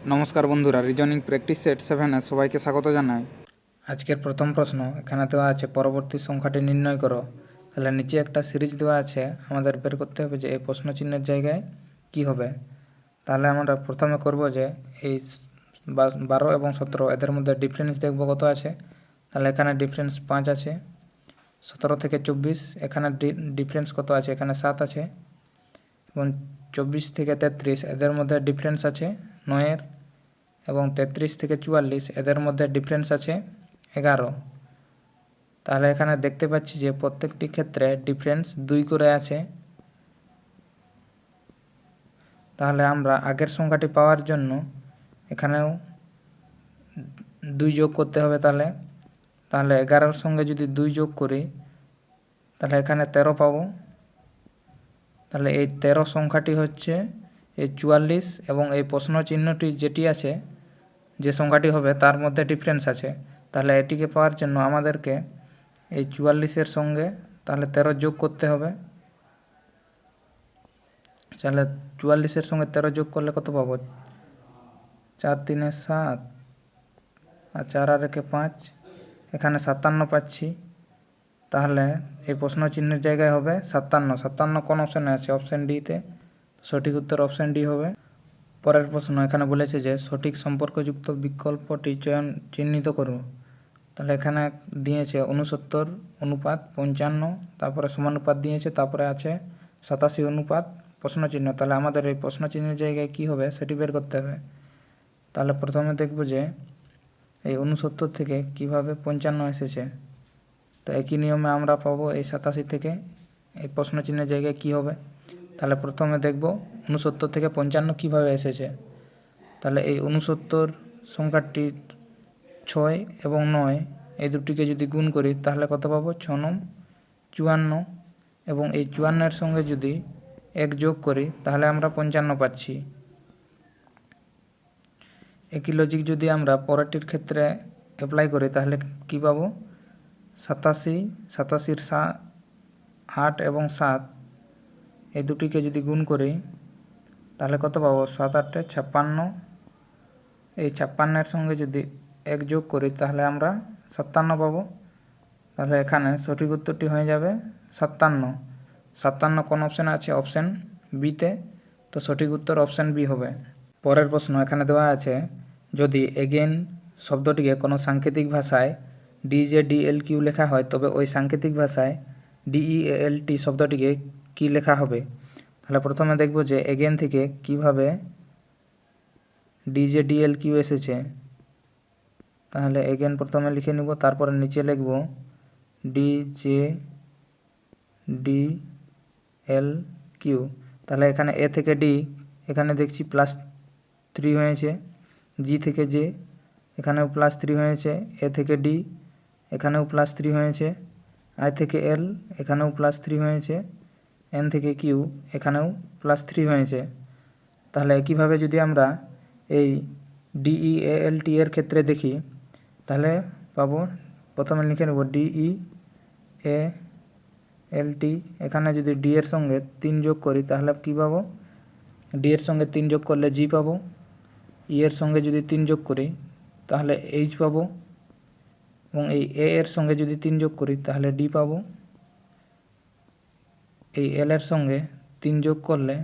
নমস্কার বন্ধুরা, reasoning practice set 7-এ সবাইকে স্বাগত জানাই। আজকের প্রথম প্রশ্ন এখানে দেওয়া আছে, পরবর্তী সংখ্যাটি নির্ণয় করো। তাহলে নিচে একটা সিরিজ দেওয়া আছে, আমাদের বের করতে হবে যে এই প্রশ্ন চিহ্নের জায়গায় কি হবে। তাহলে আমরা প্রথমে করব যে এই 12 এবং 17 এদের মধ্যে ডিফারেন্স দেখব কত আছে। তাহলে এখানে ডিফারেন্স 5 আছে। 17 থেকে 24 এখানে ডিফারেন্স কত আছে, এখানে 7 আছে। এবং 24 থেকে 33 এদের মধ্যে ডিফারেন্স আছে 9-এর। এবং 33 থেকে 44 এদের মধ্যে ডিফারেন্স আছে 11। তাহলে এখানে দেখতে পাচ্ছি যে প্রত্যেকটি ক্ষেত্রে ডিফারেন্স 2 করে আছে। তাহলে আমরা আগের সংখ্যাটি পাওয়ার জন্য এখানেও 2 যোগ করতে হবে। তাহলে 11-এর সঙ্গে যদি 2 যোগ করি তাহলে এখানে 13 পাবো। তাহলে এই 13 সংখ্যাটি হচ্ছে এই 44 এবং এই প্রশ্ন চিহ্নটি যেটি আছে, যে সংখ্যাটি হবে তার মধ্যে ডিফারেন্স আছে। তাহলে এটিকে পাওয়ার জন্য আমাদেরকে এই 44-এর সঙ্গে তাহলে 13 যোগ করতে হবে। তাহলে 44-এর সঙ্গে 13 যোগ করলে কত পাবো? 4 3 7 আর 4 আর 1 5, এখানে 57 পাচ্ছি। তাহলে এই প্রশ্ন চিহ্নের জায়গায় হবে 57। 57 কোন অপশানে আছে? অপশান ডিতে। সঠিক উত্তর অপশান ডি হবে। পরের প্রশ্ন এখানে বলেছে যে সঠিক সম্পর্কযুক্ত বিকল্পটি চিহ্নিত করো। তাহলে এখানে দিয়েছে 69:55, তারপরে সমানুপাত দিয়েছে, তারপরে আছে 87 অনুপাত প্রশ্ন চিহ্ন। তাহলে আমাদের এই প্রশ্ন চিহ্নের জায়গায় কি হবে সেটি বের করতে হবে। তাহলে প্রথমে দেখব যে এই 69 থেকে কিভাবে 55 এসেছে। তো একই নিয়মে আমরা পাবো এই 87 থেকে এই প্রশ্ন চিহ্নের জায়গায় কি হবে। তাহলে প্রথমে দেখব 69 থেকে 55 কীভাবে এসেছে। তাহলে এই 69 সংখ্যাটির 6 এবং 9 এই দুটিকে যদি গুণ করি তাহলে কত পাবো? 6 9 54। এবং এই 54-এর সঙ্গে যদি 1 যোগ করি তাহলে আমরা 55 পাচ্ছি। একই লজিক যদি আমরা পরেরটির ক্ষেত্রে অ্যাপ্লাই করি তাহলে কি পাবো? 87, 87-র 8 এবং 7 এই দুটিকে যদি গুণ করি তাহলে কত পাবো? 7 8 56। এই 56-এর সঙ্গে যদি 1 যোগ করি তাহলে আমরা 57 পাবো। তাহলে এখানে সঠিক উত্তরটি হয়ে যাবে 57। 57 কোন অপশানে আছে? অপশান বিতে। তো সঠিক উত্তর অপশান বি হবে। পরের প্রশ্ন এখানে দেওয়া আছে, যদি এগেইন শব্দটিকে কোনো সাংকেতিক ভাষায় DJDLQ লেখা হয় তবে ওই সাংকেতিক ভাষায় DEALT শব্দটিকে কি লেখা হবে। তাহলে প্রথমে দেখব যে এগেইন থেকে কিভাবে DJDLQ এসেছে। তাহলে এগেইন প্রথমে লিখে নিব, তারপরে নিচে লিখব DJDLQ। তাহলে এখানে এ থেকে ডি এখানে দেখছি +3 হয়েছে, জি থেকে জে এখানেও +3 হয়েছে, এ থেকে ডি এখানেও +3 হয়েছে, আই থেকে এল এখানেও +3 হয়েছে, এন থেকে কিউ এখানেও +3 হয়েছে। তাহলে একইভাবে যদি আমরা এই DEALT এর ক্ষেত্রে দেখি তাহলে পাবো, প্রথমে লিখে নেব DEALT। এখানে যদি ডি এর সঙ্গে 3 যোগ করি তাহলে কি পাবো? ডি এর সঙ্গে 3 যোগ করলে জি পাবো। ই এর সঙ্গে যদি 3 যোগ করি তাহলে এইচ পাবো। এবং এই এ এর সঙ্গে যদি 3 যোগ করি তাহলে ডি পাবো। এই এল এর সঙ্গে 3 যোগ করলে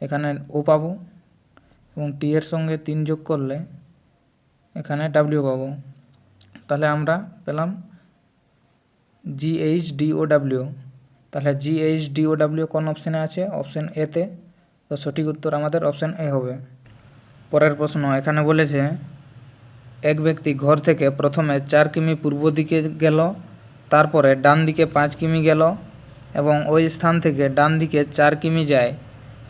এখানে ও পাবো। এবং টি এর সঙ্গে 3 যোগ করলে এখানে ডাব্লিউ পাবো। তাহলে আমরা পেলাম GHDOW। তাহলে GHDOW কোন অপশানে আছে? অপশান এতে। তো সঠিক উত্তর আমাদের অপশান এ হবে। পরের প্রশ্ন এখানে বলেছে, এক ব্যক্তি ঘর থেকে প্রথমে 4 কিমি পূর্ব দিকে গেল, তারপরে ডান দিকে 5 কিমি গেল এবং ওই স্থান থেকে ডান দিকে 4 কিমি যায়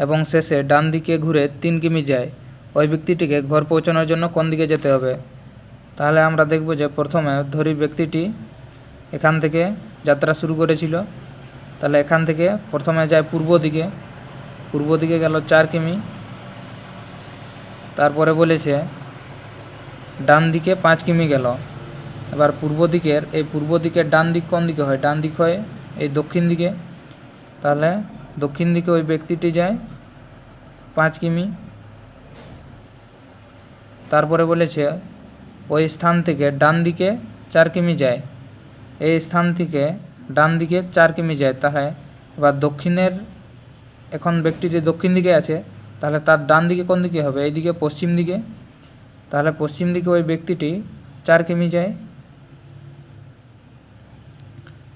এবং শেষে ডান দিকে ঘুরে 3 কিমি যায়। ওই ব্যক্তিটিকে ঘর পৌঁছানোর জন্য কোন দিকে যেতে হবে। তাহলে আমরা দেখব যে প্রথমে ধরি ব্যক্তিটি এখান থেকে যাত্রা শুরু করেছিল। তাহলে এখান থেকে প্রথমে যায় পূর্ব দিকে গেল 4 কিমি, তারপরে বলেছে ডান দিকে 5 কিমি গেল। এবার পূর্ব দিকের ডান দিক কোন দিকে হয়? ডান দিক হয় এই দক্ষিণ দিকে। তাহলে দক্ষিণ দিকে ওই ব্যক্তিটি যায় 5 কিমি। তারপরে বলেছে ওই স্থান থেকে ডান দিকে 4 কিমি যায়, এই স্থান থেকে ডান দিকে 4 কিমি যায়। তাহলে এবার দক্ষিণের, এখন ব্যক্তিটি দক্ষিণ দিকে আছে, তাহলে তার ডান দিকে কোন দিকে হবে? এইদিকে পশ্চিম দিকে। তাহলে পশ্চিম দিকে ওই ব্যক্তিটি 4 কিমি যায়।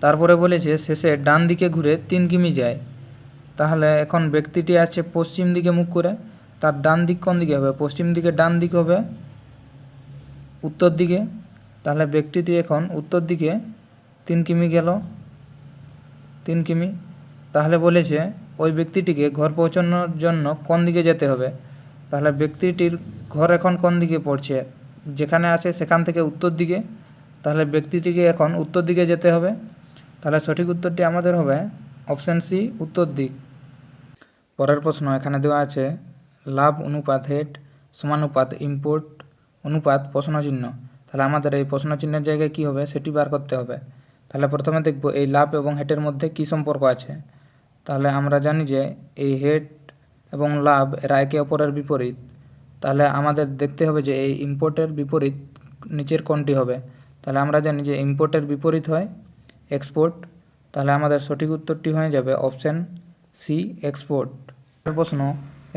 তারপরে বলেছে শেষে ডান দিকে ঘুরে 3 কিমি যায়। তাহলে এখন ব্যক্তিটি আছে পশ্চিম দিকে মুখ করে, তার ডান দিক কোন দিকে হবে? পশ্চিম দিকে ডান দিক হবে উত্তর দিকে। তাহলে ব্যক্তিটি এখন উত্তর দিকে 3 কিমি গেল, 3 কিমি। তাহলে বলেছে ওই ব্যক্তিটিকে ঘর পৌঁছানোর জন্য কোন দিকে যেতে হবে? তাহলে ব্যক্তিটির ঘর এখন কোন দিকে পড়ছে? যেখানে আছে সেখান থেকে উত্তর দিকে। তাহলে ব্যক্তিটিকে এখন উত্তর দিকে যেতে হবে। তাহলে সঠিক উত্তরটি আমাদের হবে অপশান সি, উত্তর দিক। পরের প্রশ্ন এখানে দেওয়া আছে লাভ অনুপাত হেড সমানুপাত ইম্পোর্ট অনুপাত প্রশ্নচিহ্ন। তাহলে আমাদের এই প্রশ্নচিহ্নের জায়গায় কী হবে সেটি বার করতে হবে। তাহলে প্রথমে দেখব এই লাভ এবং হেডের মধ্যে কী সম্পর্ক আছে। তাহলে আমরা জানি যে এই হেড এবং লাভ এরা একে অপরের বিপরীত। তাহলে আমাদের দেখতে হবে যে এই ইম্পোর্টের বিপরীত নিচের কোনটি হবে। তাহলে আমরা জানি যে ইম্পোর্টের বিপরীত হয় এক্সপোর্ট। তাহলে আমাদের সঠিক উত্তরটি হয়ে যাবে অপশান সি, এক্সপোর্ট। প্রশ্ন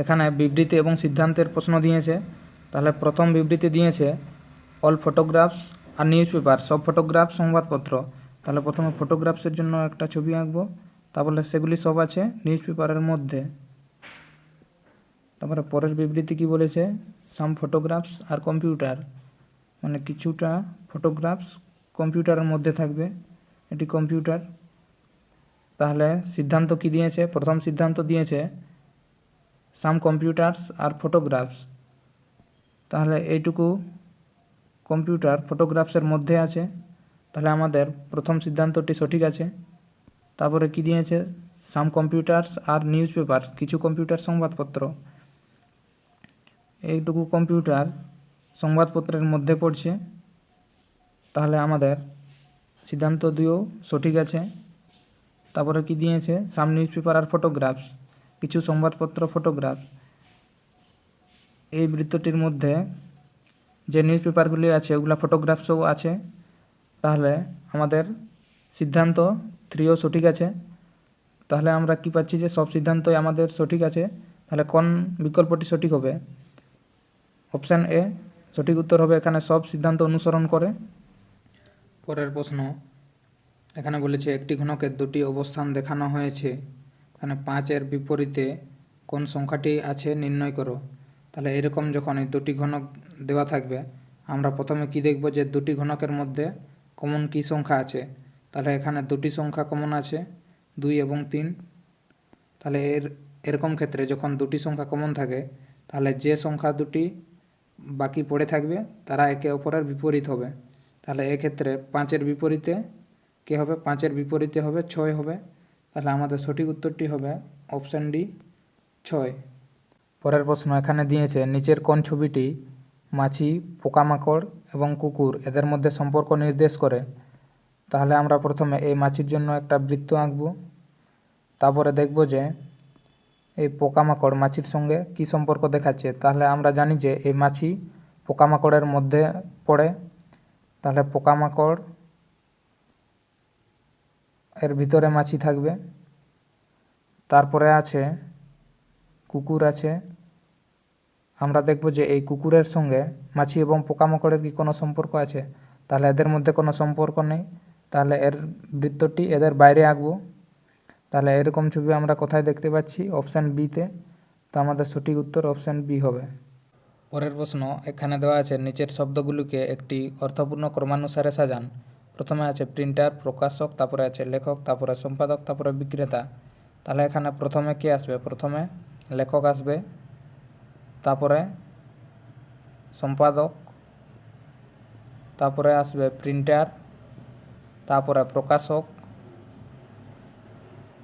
এখানে বিবৃতি এবং সিদ্ধান্তের প্রশ্ন দিয়েছে। তাহলে প্রথম বিবৃতি দিয়েছে অল ফটোগ্রাফস আর নিউজ পেপার, সব ফটোগ্রাফ সংবাদপত্র। তাহলে প্রথমে ফটোগ্রাফসের জন্য একটা ছবি আঁকবো, তারপরে সেগুলি সব আছে নিউজ পেপারের মধ্যে। তারপরে পরের বিবৃতি কি বলেছে? সাম ফটোগ্রাফস আর কম্পিউটার, মানে কিছুটা ফটোগ্রাফস কম্পিউটারের মধ্যে থাকবে, এটি কম্পিউটার। তাহলে সিদ্ধান্ত কি দিয়েছে? প্রথম সিদ্ধান্ত দিয়েছে সাম কম্পিউটারস আর ফটোগ্রাফস। তাহলে এইটুকু কম্পিউটার ফটোগ্রাফসের মধ্যে আছে। তাহলে আমাদের প্রথম সিদ্ধান্তটি সঠিক আছে। তারপরে কি দিয়েছে? সাম কম্পিউটারস আর নিউজ পেপার, কিছু কম্পিউটার সংবাদপত্র। এইটুকু কম্পিউটার সংবাদপত্রের মধ্যে পড়ছে। তাহলে আমাদের সিদ্ধান্ত দিয়েও সঠিক আছে। তারপরে কি দিয়েছে? সাম নিউজ পেপার আর ফটোগ্রাফস, কিছু সংবাদপত্র ফটোগ্রাফ। এই বৃত্তটির মধ্যে যে নিউজ পেপারগুলি আছে ওগুলো ফটোগ্রাফসও আছে। তাহলে আমাদের সিদ্ধান্ত 3ও সঠিক আছে। তাহলে আমরা কি পাচ্ছি যে সব সিদ্ধান্তই আমাদের সঠিক আছে। তাহলে কোন বিকল্পটি সঠিক হবে? অপশান এ সঠিক উত্তর হবে, এখানে সব সিদ্ধান্ত অনুসরণ করে। পরের প্রশ্ন এখানে বলেছে একটি ঘনকের দুটি অবস্থান দেখানো হয়েছে, এখানে 5-এর বিপরীতে কোন সংখ্যাটি আছে নির্ণয় করো। তাহলে এরকম যখন এই দুটি ঘনক দেওয়া থাকবে, আমরা প্রথমে কি দেখব যে দুটি ঘনকের মধ্যে কমন কি সংখ্যা আছে। তাহলে এখানে দুটি সংখ্যা কমন আছে, 2 এবং 3। তাহলে এরকম ক্ষেত্রে যখন দুটি সংখ্যা কমন থাকে, তাহলে যে সংখ্যা দুটি বাকি পড়ে থাকবে তারা একে অপরের বিপরীত হবে। তাহলে এক্ষেত্রে 5-এর বিপরীতে কে হবে? 5-এর বিপরীতে হবে 6 হবে। তাহলে আমাদের সঠিক উত্তরটি হবে অপশান ডি, 6। পরের প্রশ্ন এখানে দিয়েছে নিচের কোন ছবিটি মাছি, পোকামাকড় এবং কুকুর এদের মধ্যে সম্পর্ক নির্দেশ করে। তাহলে আমরা প্রথমে এই মাছির জন্য একটা বৃত্ত আঁকব। তারপরে দেখব যে এই পোকামাকড় মাছির সঙ্গে কি সম্পর্ক দেখাচ্ছে। তাহলে আমরা জানি যে এই মাছি পোকামাকড়ের মধ্যে পড়ে। তাহলে পোকামাকড় এর ভিতরে মাছি থাকবে। তারপরে আছে কুকুর আছে। আমরা দেখব যে এই কুকুরের সঙ্গে মাছি এবং পোকামাকড়ের কি কোনো সম্পর্ক আছে। তাহলে এদের মধ্যে কোনো সম্পর্ক নেই। তাহলে এর বৃত্তটি এদের বাইরে আঁকবো। তাহলে এরকম ছবি আমরা কোথায় দেখতে পাচ্ছি? অপশান বিতে। তো আমাদের সঠিক উত্তর অপশান বি হবে। পরের প্রশ্ন এখানে দেওয়া আছে নিচের শব্দগুলিকে একটি অর্থপূর্ণ ক্রমানুসারে সাজান। প্রথমে আছে প্রিন্টার, প্রকাশক, তারপরে আছে লেখক, তারপরে সম্পাদক, তারপরে বিক্রেতা। তাহলে এখানে প্রথমে কে আসবে? প্রথমে লেখক আসবে, তারপরে সম্পাদক, তারপরে আসবে প্রিন্টার, তারপরে প্রকাশক,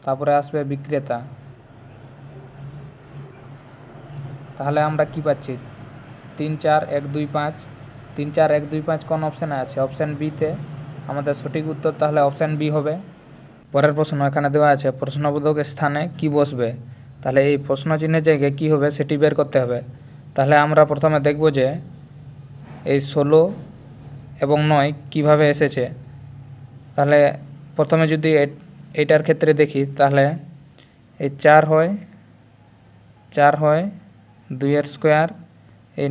তারপরে আসবে বিক্রেতা। তাহলে আমরা কি পাচ্ছি? 3, 4, 1, 2, 5। 3, 4, 1, 2, 5 কোন অপশানে আছে? অপশান বিতে। আমাদের সঠিক উত্তর তাহলে অপশান বি হবে। পরের প্রশ্ন এখানে দেওয়া আছে প্রশ্নবোধক স্থানে কি বসবে। তাহলে এই প্রশ্ন চিহ্নের জায়গায় কী হবে সেটি বের করতে হবে। তাহলে আমরা প্রথমে দেখব যে এই 16 এবং 9 কিভাবে এসেছে। তাহলে প্রথমে যদি এইটার ক্ষেত্রে দেখি তাহলে এই 4 হয় 2 স্কোয়ার, এই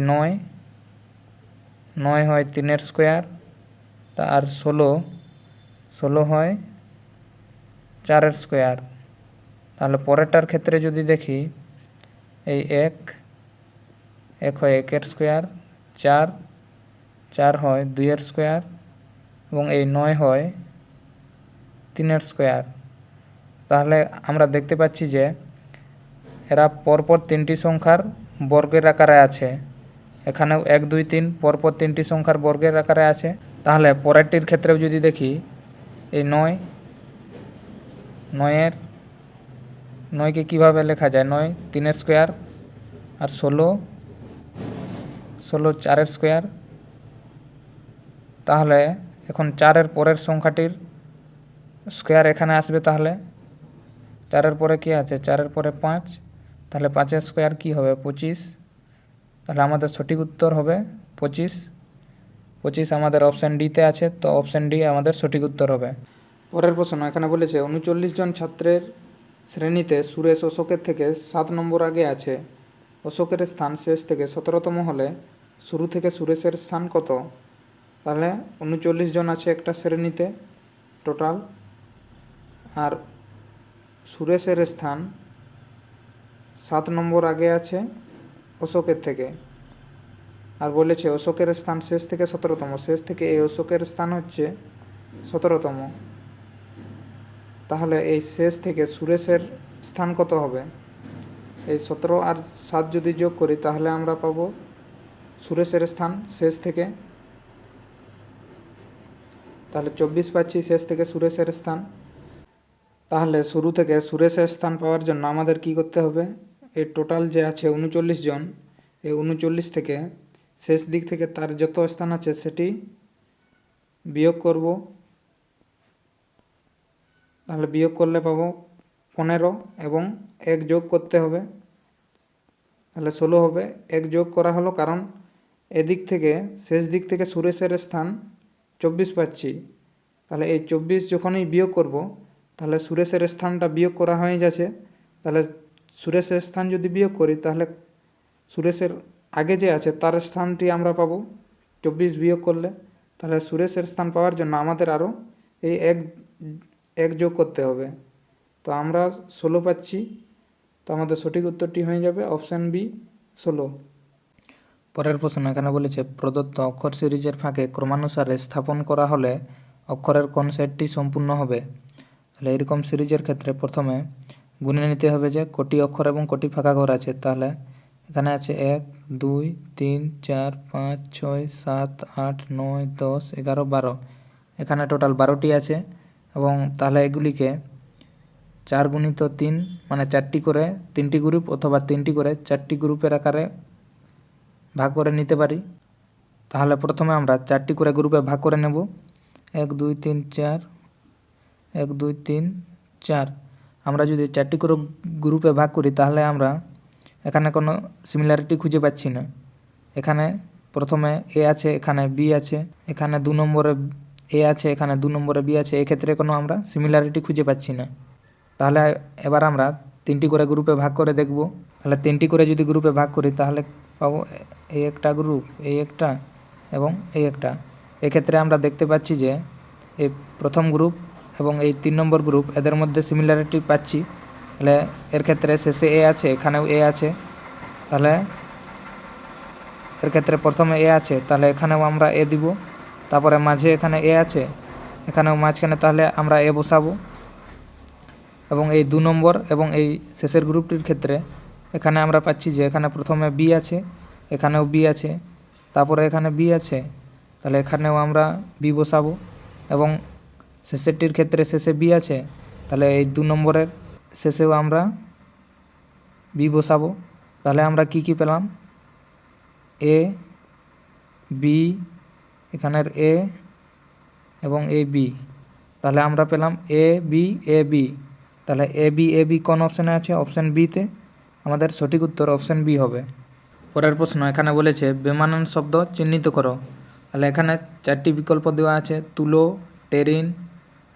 9 হয় 3 স্কোয়ার, আর 16 হয় 4 স্কোয়ার। তাহলে পরেরটার ক্ষেত্রে যদি দেখি এই 1 হয় 1 স্কোয়ার, 4 হয় 2 স্কোয়ার এবং এই 9 হয় 3 স্কোয়ার। তাহলে আমরা দেখতে পাচ্ছি যে এরা পরপর 3টি সংখ্যার বর্গের আকারে আছে। এখানেও 1 2 3 পরপর 3টি সংখ্যার বর্গের আকারে আছে। তাহলে পরেরটির ক্ষেত্রেও যদি দেখি এই 9কে কীভাবে লেখা যায়, 9 3 স্কোয়ার আর 16 4 স্কোয়ার। তাহলে এখন 4-এর পরের সংখ্যাটির স্কোয়ার এখানে আসবে। তাহলে 4-এর পরে কী আছে, 4-এর পরে 5, তাহলে 5 স্কোয়ার কী হবে 25। তাহলে আমাদের সঠিক উত্তর হবে 25 আমাদের অপশান ডিতে আছে, তো অপশান ডি আমাদের সঠিক উত্তর হবে। পরের প্রশ্ন এখানে বলেছে 39 জন ছাত্রের শ্রেণীতে সুরেশ অশোকের থেকে 7 নম্বর আগে আছে। অশোকের স্থান শেষ থেকে 17তম হলে শুরু থেকে সুরেশের স্থান কত। তাহলে 39 জন আছে একটা শ্রেণীতে টোটাল, আর সুরেশের স্থান 7 নম্বর আগে আছে অশোকের থেকে, আর বলেছে অশোকের স্থান শেষ থেকে 17তম, শেষ থেকে এই অশোকের স্থান হচ্ছে 17তম। তাহলে এই শেষ থেকে সুরেশের স্থান কত হবে, এই 17 আর 7 যদি যোগ করি তাহলে আমরা পাবো সুরেশের স্থান শেষ থেকে, তাহলে 24 পাচ্ছি শেষ থেকে সুরেশের স্থান। তাহলে শুরু থেকে সুরেশের স্থান পাওয়ার জন্য আমাদের কি করতে হবে, এই টোটাল যে আছে 39 জন, এই 39 থেকে শেষ দিক থেকে তার যত স্থান আছে সেটি বিয়োগ করব। তাহলে বিয়োগ করলে পাবো 15 এবং 1 যোগ করতে হবে, তাহলে 16 হবে। 1 যোগ করা হলো কারণ এদিক থেকে শেষ দিক থেকে সুরেশের স্থান 24 পাচ্ছি। তাহলে এই 24 যখনই বিয়োগ করব তাহলে সুরেশের স্থানটা বিয়োগ করা হয়ে যাচ্ছে। তাহলে সুরেশের স্থান যদি বিয়োগ করি তাহলে সুরেশের আগে যে আছে তার স্থানটি আমরা পাবো 24 বিয়োগ করলে। তাহলে সুরেশের স্থান পাওয়ার জন্য আমাদের আরও এই 1 যোগ করতে হবে, তো আমরা 16 পাচ্ছি। তো আমাদের সঠিক উত্তরটি হয়ে যাবে অপশান বি 16। পরের প্রশ্ন এখানে বলেছে প্রদত্ত অক্ষর সিরিজের ফাঁকে ক্রমানুসারে স্থাপন করা হলে অক্ষরের কোন সেটটি সম্পূর্ণ হবে। তাহলে এরকম সিরিজের ক্ষেত্রে প্রথমে গুনে নিতে হবে যে কটি অক্ষর এবং কটি ফাঁকা ঘর আছে। তাহলে এখানে আছে 1 2 3 4 5 6 7 8 9 10 11 12, এখানে টোটাল 12টি আছে। এবং তাহলে এগুলিকে 4 গুণিত 3 মানে 4টি করে 3টি গ্রুপ অথবা 3টি করে 4টি গ্রুপের আকারে ভাগ করে নিতে পারি। তাহলে প্রথমে আমরা 4টি করে গ্রুপে ভাগ করে নেব, 1 2 3 4, 1 2 3 4। আমরা যদি 4টি করে গ্রুপে ভাগ করি তাহলে আমরা এখানে কোনো সিমিলারিটি খুঁজে পাচ্ছি না। এখানে প্রথমে এ আছে, এখানে বি আছে, এখানে 2 নম্বরে এ আছে, এখানে 2 নম্বরে বি আছে, এক্ষেত্রে কোনো আমরা সিমিলারিটি খুঁজে পাচ্ছি না। তাহলে এবার আমরা 3টি করে গ্রুপে ভাগ করে দেখব। তাহলে 3টি করে যদি গ্রুপে ভাগ করি তাহলে পাবো এই একটা গ্রুপ, এই একটা এবং এই একটা। এক্ষেত্রে আমরা দেখতে পাচ্ছি যে এই প্রথম গ্রুপ এবং এই 3 নম্বর গ্রুপ এদের মধ্যে সিমিলারিটি পাচ্ছি। তাহলে এর ক্ষেত্রে শেষে এ আছে, এখানেও এ আছে, তাহলে এর ক্ষেত্রে প্রথমে এ আছে, তাহলে এখানেও আমরা এ দিব। তারপরে মাঝে এখানে এ আছে, এখানেও মাঝখানে তাহলে আমরা এ বসাবো। এবং এই 2 নম্বর এবং এই শেষের গ্রুপটির ক্ষেত্রে এখানে আমরা পাচ্ছি যে এখানে প্রথমে বি আছে, এখানেও বি আছে, তারপরে এখানে বি আছে, তাহলে এখানেও আমরা বি বসাবো। এবং শেষেরটির ক্ষেত্রে শেষে বি আছে, তাহলে এই 2 নম্বরের শেষেও আমরা বি বসাবো। তাহলে আমরা কি পেলাম, এ বি, এখানের এ এবং এ বি, তাহলে আমরা পেলাম এ বি। তাহলে এ বি কোন অপশানে আছে, অপশান বিতে। আমাদের সঠিক উত্তর অপশান বি হবে। পরের প্রশ্ন এখানে বলেছে বেমানান শব্দ চিহ্নিত করো। তাহলে এখানে 4টি বিকল্প দেওয়া আছে, তুলো, টেরিন,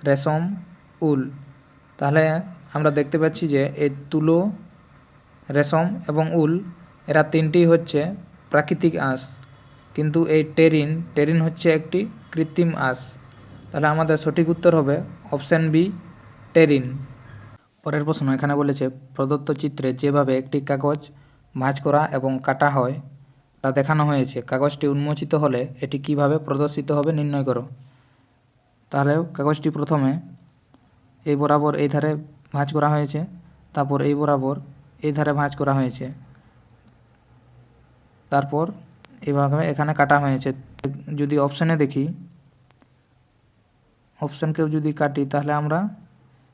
রেশম, উল। তাহলে আমরা দেখতে পাচ্ছি যে এই তুলো, রেশম এবং উল এরা তিনটি হচ্ছে প্রাকৃতিক আঁশ, কিন্তু এই টেরিন হচ্ছে একটি কৃত্রিম আঁশ। তাহলে আমাদের সঠিক উত্তর হবে অপশান বি, টেরিন। পরের প্রশ্ন এখানে বলেছে প্রদত্ত চিত্রে যেভাবে একটি কাগজ ভাঁজ করা এবং কাটা হয় তা দেখানো হয়েছে, কাগজটি উন্মোচিত হলে এটি কিভাবে প্রদর্শিত হবে নির্ণয় করো। তাহলে কাগজটি প্রথমে এই বরাবর এই ধারে ভাঁজ করা হয়েছে, তারপর এই বরাবর এই ধারে ভাঁজ করা হয়েছে, তারপর এইভাবে এখানে কাটা হয়েছে। যদি অপশানে দেখি, অপশানকেও যদি কাটি তাহলে আমরা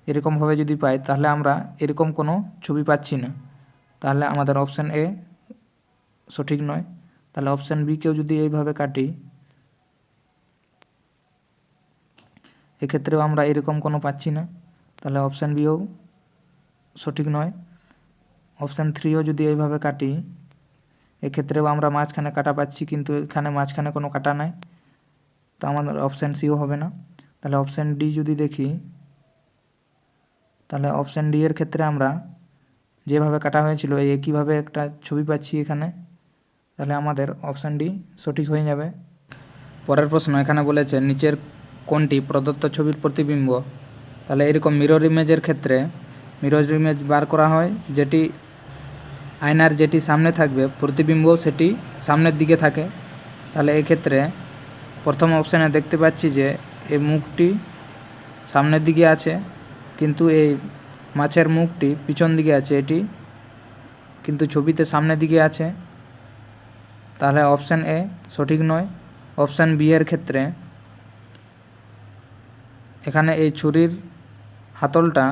এরকমভাবে যদি পাই তাহলে আমরা এরকম কোনো ছবি পাচ্ছি না। তাহলে আমাদের অপশান এ সঠিক নয়। তাহলে অপশান বিকেও যদি এইভাবে কাটি, এক্ষেত্রেও আমরা এরকম কোনো পাচ্ছি না। তাহলে অপশান বিও সঠিক নয়। অপশান 3ও যদি এইভাবে কাটি, এক্ষেত্রেও আমরা মাঝখানে কাটা পাচ্ছি, কিন্তু এখানে মাঝখানে কোনো কাটা নাই, তো আমাদের অপশান সিও হবে না। তাহলে অপশান ডি যদি দেখি, তাহলে অপশান ডি এর ক্ষেত্রে আমরা যেভাবে কাটা হয়েছিল এই একইভাবে একটা ছবি পাচ্ছি এখানে। তাহলে আমাদের অপশান ডি সঠিক হয়ে যাবে। পরের প্রশ্ন এখানে বলেছে নিচের কোনটি প্রদত্ত ছবির প্রতিবিম্ব। তাহলে এরকম মিরর ইমেজের ক্ষেত্রে মিরর ইমেজ বার করা হয়, যেটি আয়নার যেটি সামনে থাকবে প্রতিবিম্ব সেটি সামনের দিকে থাকে। তাহলে এক্ষেত্রে প্রথম অপশানে দেখতে পাচ্ছি যে এই মুখটি সামনের দিকে আছে, কিন্তু এই মাছের মুখটি পিছন দিকে আছে, এটি কিন্তু ছবিতে সামনের দিকে আছে। তাহলে অপশান এ সঠিক নয়। অপশান বি এর ক্ষেত্রে এখানে এই ছুরির হাতলটা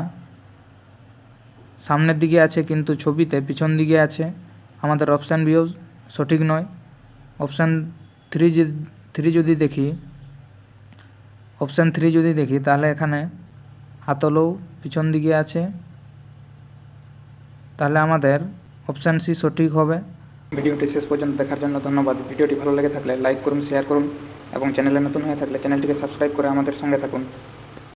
সামনের দিকে আছে, কিন্তু ছবিতে পিছন দিকে আছে। আমাদের অপশান বিও সঠিক নয়। অপশান থ্রি যদি দেখি, অপশান 3 যদি দেখি তাহলে এখানে হাতলও পিছন দিকে আছে। তাহলে আমাদের অপশান সি সঠিক হবে। ভিডিওটি শেষ পর্যন্ত দেখার জন্য ধন্যবাদ। ভিডিওটি ভালো লেগে থাকলে লাইক করুন, শেয়ার করুন এবং চ্যানেলে নতুন হয়ে থাকলে চ্যানেলটিকে সাবস্ক্রাইব করে আমাদের সঙ্গে থাকুন।